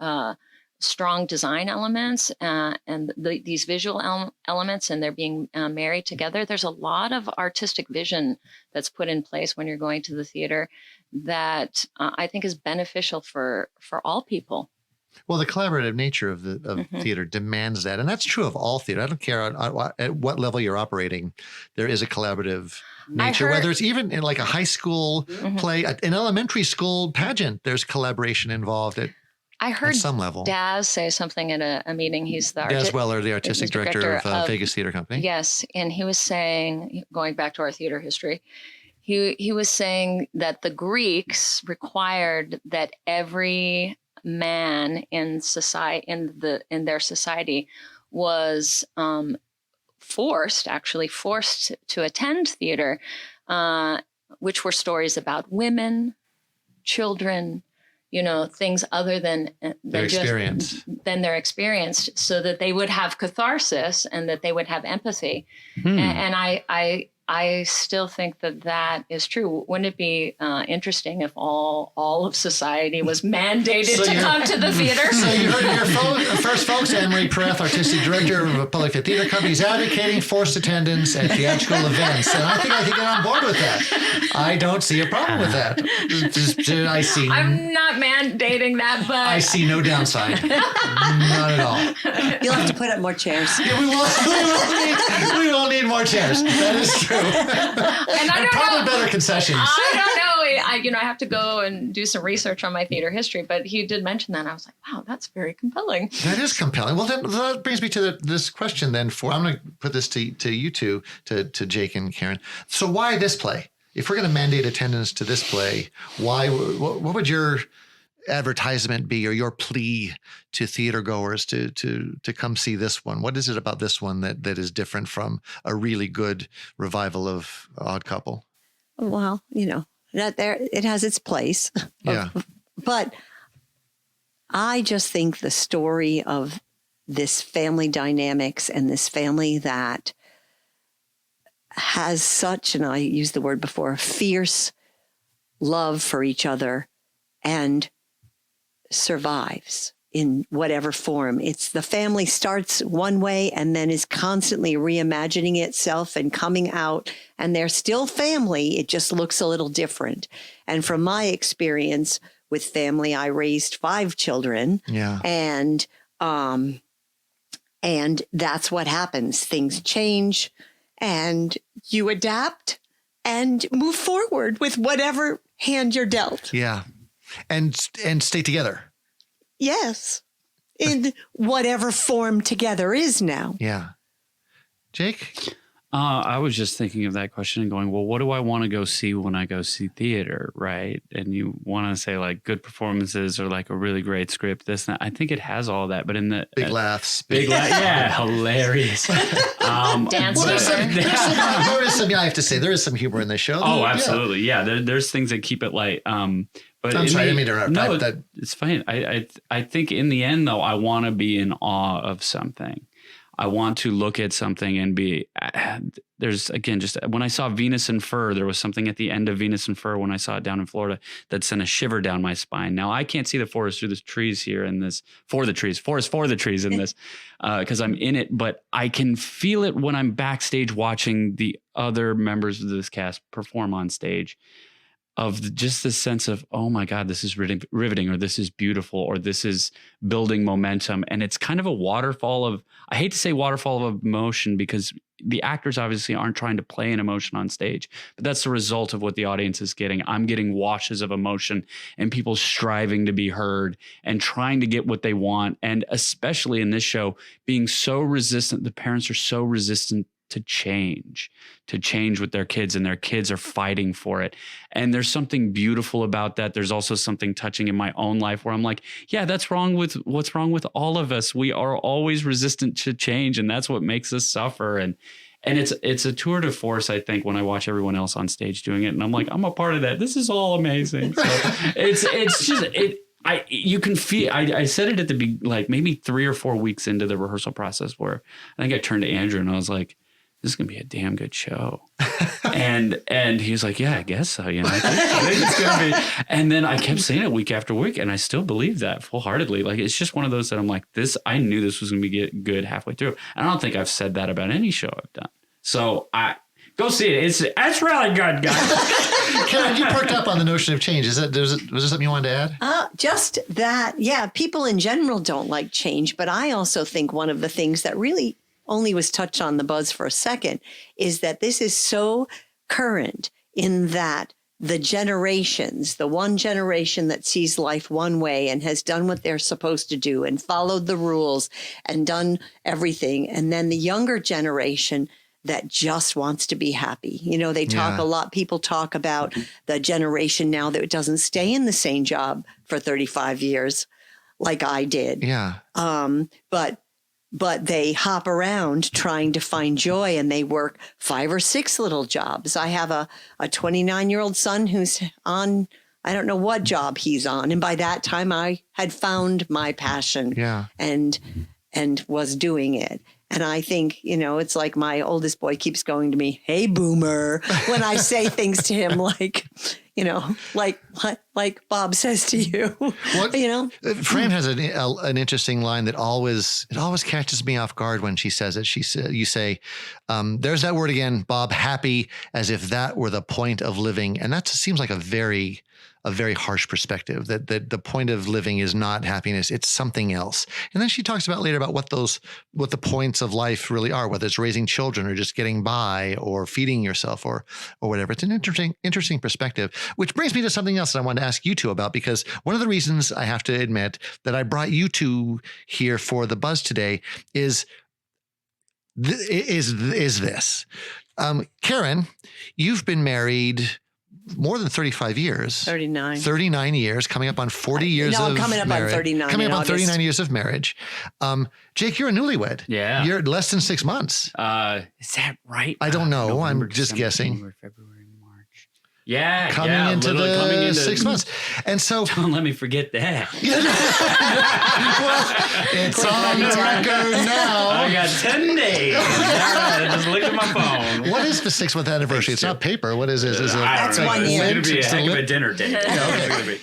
strong design elements and these visual elements, and they're being married together. There's a lot of artistic vision that's put in place when you're going to the theater that I think is beneficial for all people. Well, the collaborative nature of theater demands that. And that's true of all theater. I don't care at what level you're operating. There is a collaborative nature, whether it's even in like a high school play, an elementary school pageant, there's collaboration involved I heard at some level. Daz say something at a meeting. He's the Daz Weller, the artistic director of Vegas Theater Company. Yes. And he was saying, going back to our theater history, he was saying that the Greeks required that every man in society, in their society, was forced to attend theater, which were stories about women, children, things other than their experience, so that they would have catharsis and that they would have empathy. And I still think that is true. Wouldn't it be interesting if all of society was mandated to come to the theater? So you heard your first, folks. Anne-Marie Pereth, artistic director of a public theater company, is advocating forced attendance at theatrical events, and I think I can get on board with that. I don't see a problem with that. I'm not mandating that, but I see no downside. Not at all. You'll have to put up more chairs. Yeah, we will need more chairs. That is true. And probably better concessions. I don't know. I have to go and do some research on my theater history, but he did mention that. And I was like, wow, that's very compelling. That is compelling. Well, then that brings me to this question then. I'm going to put this to you two, to Jake and Karen. So why this play? If we're going to mandate attendance to this play, why? What would your advertisement be, or your plea to theater goers to come see this one? What is it about this one that is different from a really good revival of Odd Couple? Well, that there it has its place. Yeah. But I just think the story of this family dynamics and this family that has such, and I used the word before, fierce love for each other and survives in whatever form. It's the family starts one way and then is constantly reimagining itself and coming out, and they're still family. It just looks a little different. And from my experience with family, I raised 5 children. Yeah. And that's what happens. Things change and you adapt and move forward with whatever hand you're dealt. Yeah. And stay together. Yes. In whatever form together is now. Yeah. Jake? I was just thinking of that question and going, well, what do I want to go see when I go see theater, right? And you want to say like good performances or like a really great script, this and that. I think it has all that, but in the big laughs. Yeah, hilarious. Dance. There is some, I have to say, there is some humor in this show. Oh, absolutely. Yeah, there's things that keep it light. But I'm sorry, I didn't mean to interrupt. No, it's fine. I think in the end, though, I want to be in awe of something. I want to look at something and be, there's again, just when I saw Venus and Fur, there was something at the end of Venus and Fur when I saw it down in Florida that sent a shiver down my spine. Now I can't see the forest through the trees here in this, forest for the trees in this, because I'm in it, but I can feel it when I'm backstage watching the other members of this cast perform on stage. just this sense of, oh my God, this is riveting, or this is beautiful, or this is building momentum. And it's kind of a waterfall of, I hate to say waterfall of emotion, because the actors obviously aren't trying to play an emotion on stage, but that's the result of what the audience is getting. I'm getting washes of emotion and people striving to be heard and trying to get what they want. And especially in this show, being so resistant, the parents are so resistant to change with their kids, and their kids are fighting for it. And there's something beautiful about that. There's also something touching in my own life where I'm like, yeah, what's wrong with all of us. We are always resistant to change, and that's what makes us suffer. And it's a tour de force, I think, when I watch everyone else on stage doing it. And I'm like, I'm a part of that. This is all amazing. So you can feel, I said it at the like maybe 3 or 4 weeks into the rehearsal process, where I think I turned to Andrew and I was like, this is going to be a damn good show. and he was like, yeah, I guess so. You know, I think it's going to be. And then I kept saying it week after week, and I still believe that full-heartedly. Like, it's just one of those that I'm like, I knew this was going to be good halfway through. And I don't think I've said that about any show I've done. So go see it. It's really good, guys. Karen, you perked up on the notion of change. Was there something you wanted to add? Just that, yeah, people in general don't like change. But I also think one of the things that really only was touched on the buzz for a second is that this is so current in that the generations, the one generation that sees life one way and has done what they're supposed to do and followed the rules and done everything. And then the younger generation that just wants to be happy. You know, they talk a lot. People talk about the generation now that doesn't stay in the same job for 35 years like I did. Yeah. But they hop around trying to find joy, and they work 5 or 6 little jobs. I have a 29-year-old son who's on, I don't know what job he's on. And by that time I had found my passion and was doing it. And I think, you know, it's like my oldest boy keeps going to me, hey, boomer, when I say things to him like, you know, like Bob says to you, you know. Fran has an interesting line that always catches me off guard when she says it. You say, there's that word again, Bob, happy, as if that were the point of living. And that seems like a very harsh perspective, that the point of living is not happiness, it's something else. And then she talks about later about what the points of life really are, whether it's raising children or just getting by or feeding yourself or whatever. It's an interesting perspective, which brings me to something else that I wanted to ask you two about, because one of the reasons I have to admit that I brought you two here for the buzz today is this. Karen, you've been married more than 35 years. 39 years, coming up on 40 years of marriage. Coming up on 39. Coming up on 39 years of marriage. Jake, you're a newlywed. Yeah. You're less than 6 months. Is that right? I don't know. November, I'm just December, guessing. January, February, March. Yeah. Coming into 6 months. And so. Don't let me forget that. Well, it's on the record now. I got 10 days. I just looked at my phone. What is the 6-month anniversary? It's not paper. What is it? That's 1 year. It's going to be a heck of a dinner date. Okay.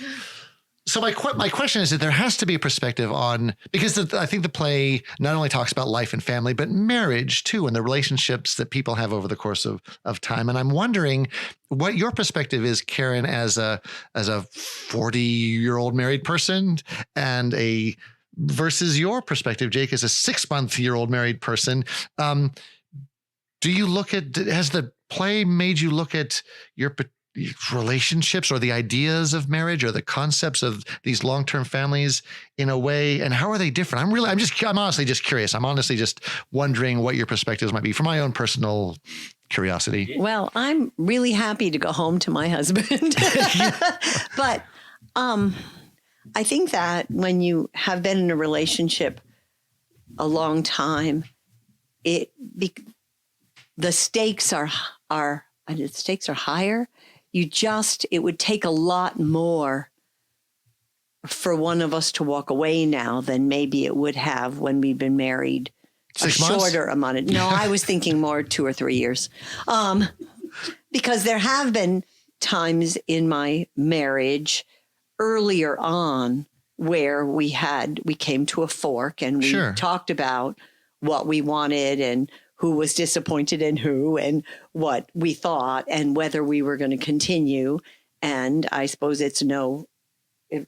So my question is that there has to be a perspective on, because I think the play not only talks about life and family, but marriage too, and the relationships that people have over the course of time. And I'm wondering what your perspective is, Karen, as a 40-year-old married person, and versus your perspective, Jake, as a 6-month-year-old married person. Do you has the play made you look at your relationships or the ideas of marriage or the concepts of these long-term families in a way, and how are they different? I'm honestly just curious. I'm honestly just wondering what your perspectives might be for my own personal curiosity. Well, I'm really happy to go home to my husband. But I think that when you have been in a relationship a long time, the stakes are higher. It would take a lot more for one of us to walk away now than maybe it would have when we've been married 6 months? Shorter amount of, no, I was thinking more 2 or 3 years. Because there have been times in my marriage earlier on where we came to a fork and we talked about what we wanted and who was disappointed in who and what we thought and whether we were going to continue. And I suppose it's no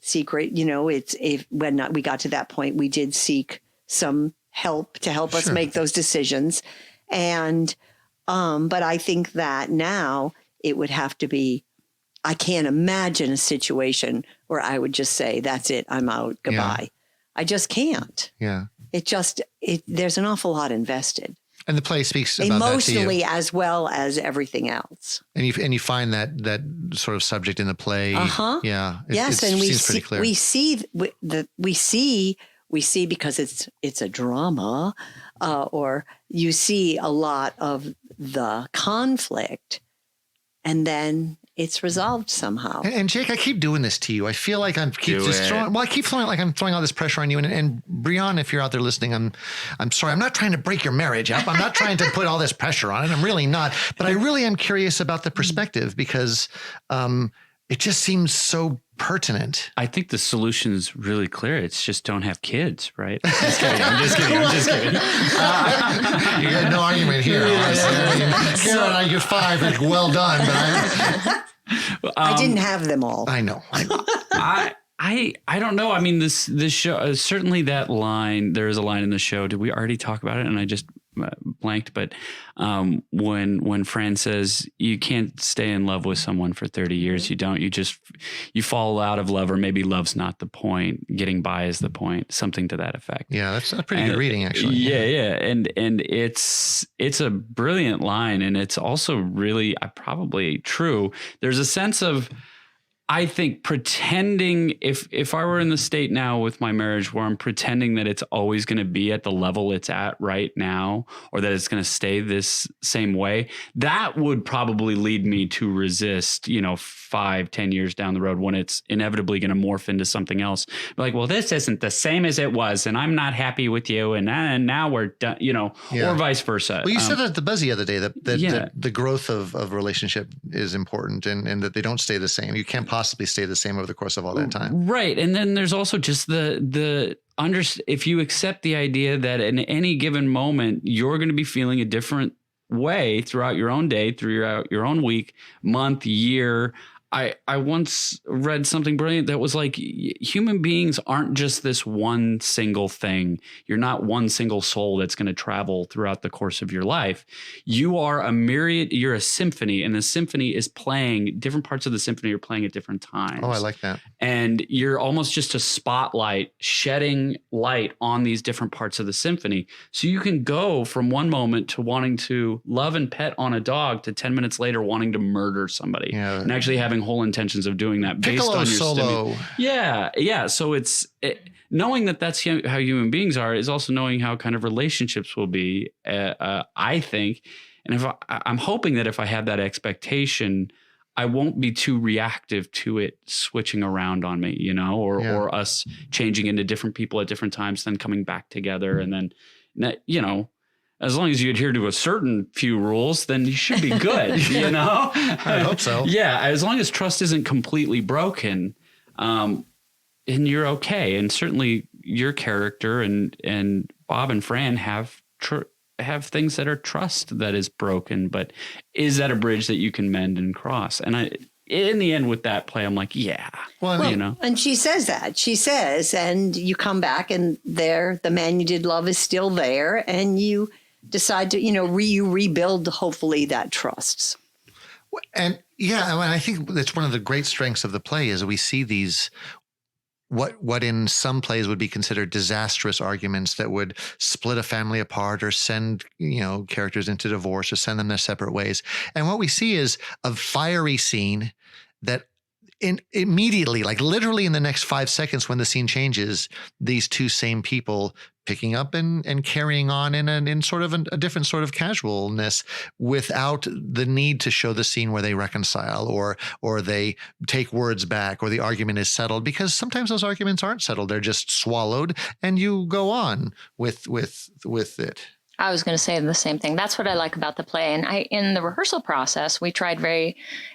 secret, when we got to that point, we did seek some help to help us make those decisions. And, but I think that now it would have to be, I can't imagine a situation where I would just say, that's it, I'm out, goodbye. Yeah. I just can't. Yeah. There's an awful lot invested. And the play speaks about emotionally that to you. as well as everything else. And you find that sort of subject in the play. Yeah. Yes, it and seems pretty clear. we see because it's a drama, or you see a lot of the conflict, and then it's resolved somehow. And Jake, I keep doing this to you. I feel like I keep throwing all this pressure on you. And Brianna, if you're out there listening, I'm sorry. I'm not trying to break your marriage up. I'm not trying to put all this pressure on it. I'm really not. But I really am curious about the perspective, because it just seems so pertinent. I think the solution is really clear. It's just don't have kids, right? I'm just kidding. You got no argument here. Karen and I get 5, and well done. But I didn't have them all. I know. I don't know. I mean, this show, certainly that line, there is a line in the show. Did we already talk about it? And I just blanked. But when Fran says you can't stay in love with someone for 30 years, you fall out of love, or maybe love's not the point. Getting by is the point. Something to that effect. Yeah, that's a pretty good reading, actually. Yeah. And it's a brilliant line. And it's also really probably true. There's a sense of, I think, pretending, if I were in the state now with my marriage where I'm pretending that it's always going to be at the level it's at right now, or that it's going to stay this same way, that would probably lead me to resist, 5-10 years down the road, when it's inevitably going to morph into something else. Like, well, this isn't the same as it was, and I'm not happy with you, and now we're done, or vice versa. Well, you said that at the Buzz the other day, that the growth of relationship is important, and that they don't stay the same. You can't possibly stay the same over the course of all that time. Right. And then there's also just if you accept the idea that in any given moment, you're going to be feeling a different way throughout your own day, throughout your own week, month, year. I once read something brilliant that was like, human beings aren't just this one single thing. You're not one single soul that's going to travel throughout the course of your life. You are a myriad, you're a symphony, and the symphony is playing, different parts of the symphony are playing at different times. Oh, I like that. And you're almost just a spotlight shedding light on these different parts of the symphony. So you can go from one moment to wanting to love and pet on a dog to 10 minutes later wanting to murder somebody, and actually having whole intentions of doing that based on your solo. Yeah. So knowing that that's how human beings are is also knowing how kind of relationships will be, I think. And I'm hoping that if I have that expectation, I won't be too reactive to it switching around on me, or us changing into different people at different times, then coming back together. And then, as long as you adhere to a certain few rules, then you should be good, I hope so. Yeah, as long as trust isn't completely broken, and you're okay. And certainly your character and Bob and Fran have things that are trust that is broken, but is that a bridge that you can mend and cross? And in the end with that play, I'm like, And she says that. She says, and you come back and the man you did love is still there, and you decide to, you rebuild, hopefully, that trust. And I think that's one of the great strengths of the play is we see these, what in some plays would be considered disastrous arguments that would split a family apart or send, characters into divorce or send them their separate ways. And what we see is a fiery scene that immediately, like literally in the next 5 seconds when the scene changes, these two same people picking up and carrying on in sort of a different sort of casualness without the need to show the scene where they reconcile or they take words back or the argument is settled, because sometimes those arguments aren't settled. They're just swallowed and you go on with it. I was going to say the same thing. That's what I like about the play. And in the rehearsal process, we tried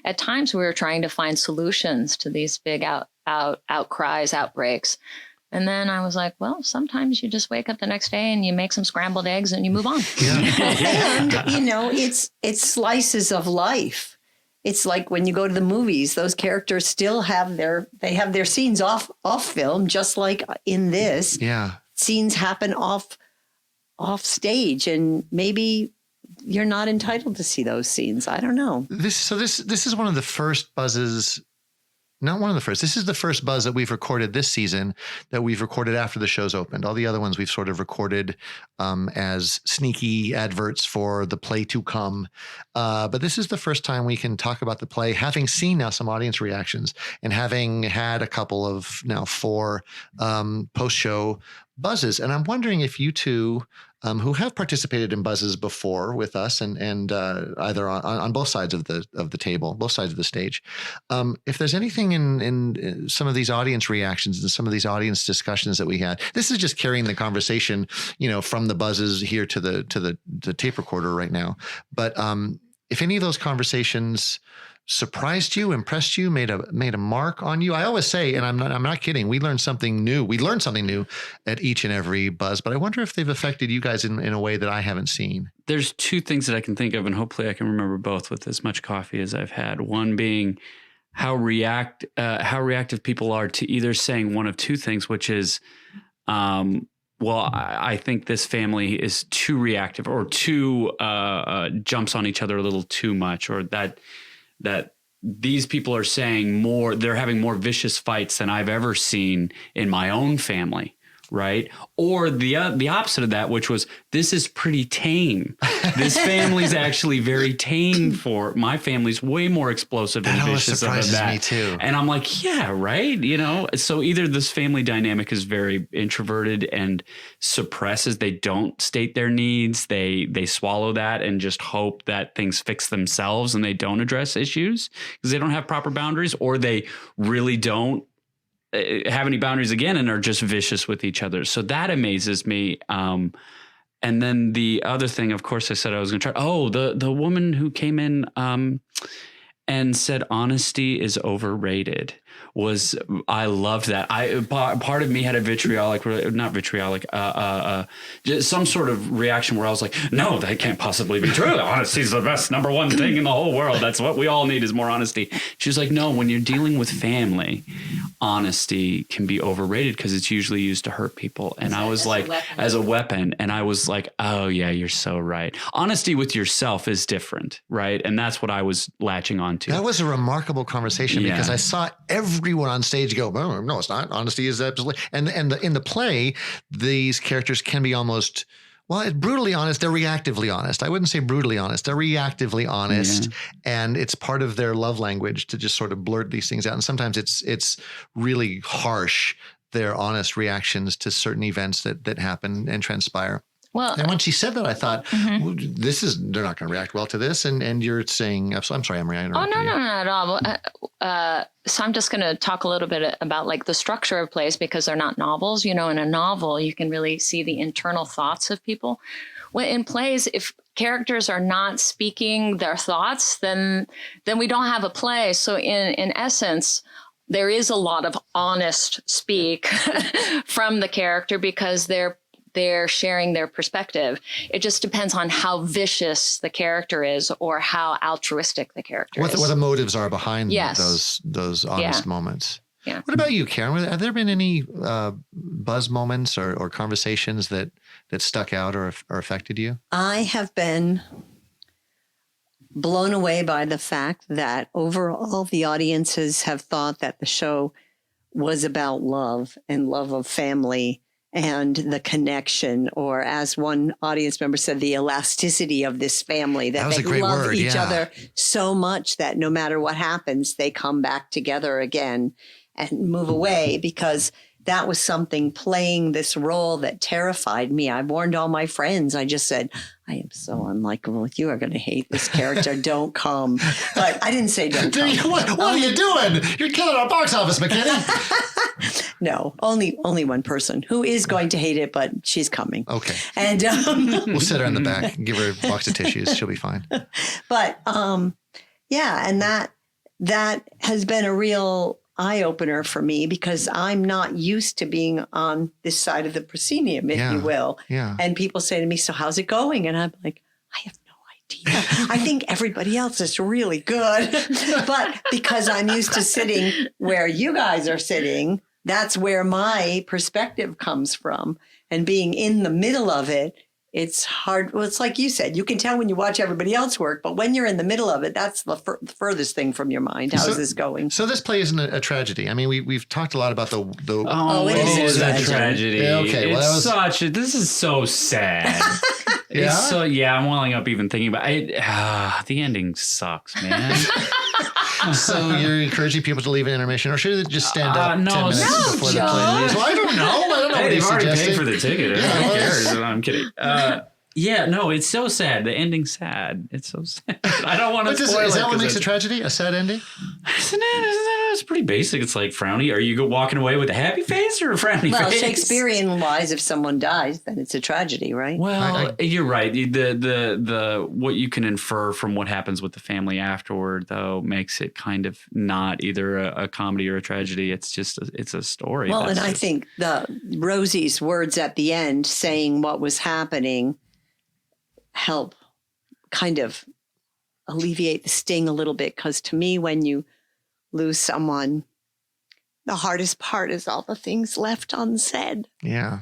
at times we were trying to find solutions to these big outcries, outbreaks. And then I was like, well, sometimes you just wake up the next day and you make some scrambled eggs and you move on. And, it's slices of life. it's like when you go to the movies, those characters still have their scenes off film, just like in this. Yeah. Scenes happen off stage, and maybe you're not entitled to see those scenes. I don't know. This is one of the first buzzes. Not one of the first. This is the first buzz that we've recorded this season that we've recorded after the show's opened. All the other ones we've sort of recorded as sneaky adverts for the play to come. But this is the first time we can talk about the play, having seen now some audience reactions and having had a couple of now 4 post-show buzzes. And I'm wondering if you two, who have participated in buzzes before with us and either on both sides of the table, both sides of the stage, if there's anything in some of these audience reactions and some of these audience discussions that we had. This is just carrying the conversation, from the buzzes here to the tape recorder right now. But if any of those conversations surprised you, impressed you, made a mark on you. I always say, and I'm not kidding, we learned something new. We learned something new at each and every buzz, but I wonder if they've affected you guys in a way that I haven't seen. There's 2 things that I can think of, and hopefully I can remember both with as much coffee as I've had. One being how reactive people are to either saying one of 2 things, which is, I think this family is too reactive, or too jumps on each other a little too much, or that these people are saying more, they're having more vicious fights than I've ever seen in my own family, right? Or the opposite of that, which was, this is pretty tame. This family's actually very tame. For my family's way more explosive and vicious than that. Surprises me too. And I'm like, yeah, right. So either this family dynamic is very introverted and suppresses, they don't state their needs. They swallow that and just hope that things fix themselves, and they don't address issues because they don't have proper boundaries, or they really don't have any boundaries again and are just vicious with each other. So that amazes me. And then the other thing, of course, I said I was going to try. Oh, the woman who came in and said honesty is overrated. I loved that. Part of me had a not vitriolic, some sort of reaction where I was like, no, that can't possibly be true. Honesty is the best number 1 thing in the whole world. That's what we all need, is more honesty. She was like, no, when you're dealing with family, honesty can be overrated because it's usually used to hurt people. And I was like, as a weapon. And I was like, oh yeah, you're so right. Honesty with yourself is different, right? And that's what I was latching on to. That was a remarkable conversation because I saw everyone on stage go, oh, no, it's not. Honesty is absolutely. And in the play, these characters can be almost, brutally honest. They're reactively honest. I wouldn't say brutally honest. They're reactively honest. Yeah. And it's part of their love language to just sort of blurt these things out. And sometimes it's really harsh, their honest reactions to certain events that happen and transpire. Well, and when she said that, I thought, they're not going to react well to this. And you're saying, I'm sorry, Emery, I interrupted you. No, not at all. So I'm just going to talk a little bit about like the structure of plays, because they're not novels. In a novel, you can really see the internal thoughts of people. When in plays, if characters are not speaking their thoughts, then we don't have a play. So in essence, there is a lot of honest speak from the character because they're sharing their perspective. It just depends on how vicious the character is or how altruistic the character is. What the motives are behind those honest moments. Yeah. What about you, Karen? Have there been any buzz moments or conversations that stuck out or affected you? I have been blown away by the fact that overall the audiences have thought that the show was about love and love of family and the connection, or as one audience member said, the elasticity of this family, that they love each other so much that no matter what happens, they come back together again and move away, because that was something playing this role that terrified me. I warned all my friends. I just said, I am so unlikable. You are going to hate this character. Don't come. But I didn't say don't come. What are you doing? You're killing our box office, McKenney. No, only one person who is going to hate it, but she's coming. Okay. And we'll sit her in the back and give her a box of tissues. She'll be fine. But and that has been a real eye-opener for me, because I'm not used to being on this side of the proscenium, if you will. Yeah. And people say to me, so how's it going? And I'm like, I have no I think everybody else is really good. But because I'm used to sitting where you guys are sitting, that's where my perspective comes from. And being in the middle of it, it's hard. Well, it's like you said, you can tell when you watch everybody else work, but when you're in the middle of it, that's the furthest thing from your mind. How is this going? So this play isn't a tragedy. I mean, we've talked a lot about the it is a tragedy. Yeah, okay, well, this is so sad. Yeah? I'm welling up even thinking about it. The ending sucks, man. So you're encouraging people to leave an intermission, or should they just stand up 10 minutes before the play John. leaves? Well, I don't know. Hey, they've already suggesting. paid for the ticket. Who cares? No, I'm kidding. It's so sad. The ending's sad. It's so sad. I don't want to spoil it. Is that what makes a tragedy? A sad ending? Isn't it? It's pretty basic. It's like frowny. Are you walking away with a happy face or a frowny Well, face? Shakespearean-wise, if someone dies, then it's a tragedy, right? Well, you're right. The what you can infer from what happens with the family afterward, though, makes it kind of not either a comedy or a tragedy. It's just it's a story. Well, and I think the Rosie's words at the end saying what was happening help kind of alleviate the sting a little bit. Because to me, when you lose someone, the hardest part is all the things left unsaid. Yeah.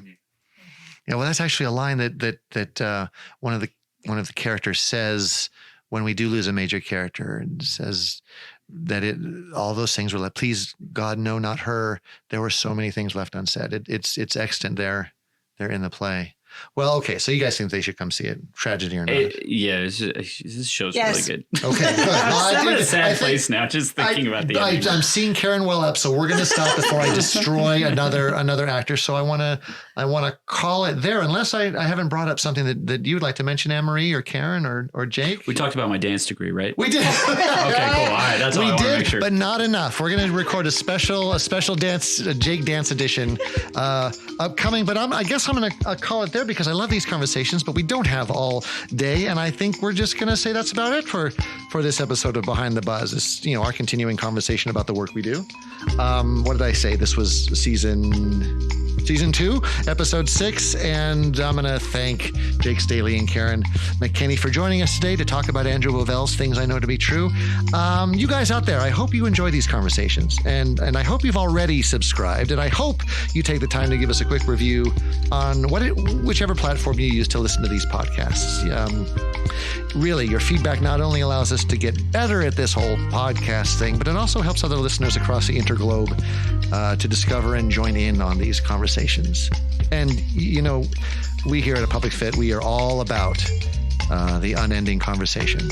Yeah. Well, that's actually a line that one of the characters says when we do lose a major character, and says that all those things were left. Please, God, no, not her. There were so many things left unsaid. It's extant there. They're in the play. Well, okay. So you guys think they should come see it, tragedy or not? This show's really good. Okay, good. Well, I'm in a sad place now, just thinking about the ending. I'm seeing Karen well up, so we're going to stop before I destroy another actor. So I want to call it there, unless I haven't brought up something that you would like to mention, Anne-Marie or Karen or Jake. We talked about my dance degree, right? We did. Okay, cool. All right, that's all I want to make sure. But not enough. We're going to record a special dance, Jake dance edition upcoming. But I guess I'm going to call it there because I love these conversations, but we don't have all day, and I think we're just going to say that's about it for this episode of Behind the Buzz. It's our continuing conversation about the work we do. What did I say? This was season 2, episode 6, and I'm going to thank Jake Staley and Karen McKenney for joining us today to talk about Andrew Bovell's Things I Know to Be True. You guys out there, I hope you enjoy these conversations, and I hope you've already subscribed, and I hope you take the time to give us a quick review on whichever platform you use to listen to these podcasts. Really, your feedback not only allows us to get better at this whole podcast thing, but it also helps other listeners across the interglobe to discover and join in on these conversations. And, we here at A Public Fit, we are all about the unending conversation.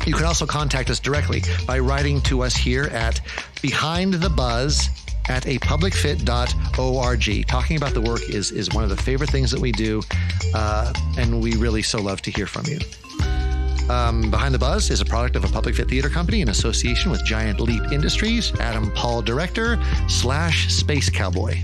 You can also contact us directly by writing to us here at behindthebuzz@apublicfit.org. Talking about the work is one of the favorite things that we do, and we really so love to hear from you. Behind the Buzz is a product of A Public Fit Theater Company in association with Giant Leap Industries, Adam Paul Director / Space Cowboy.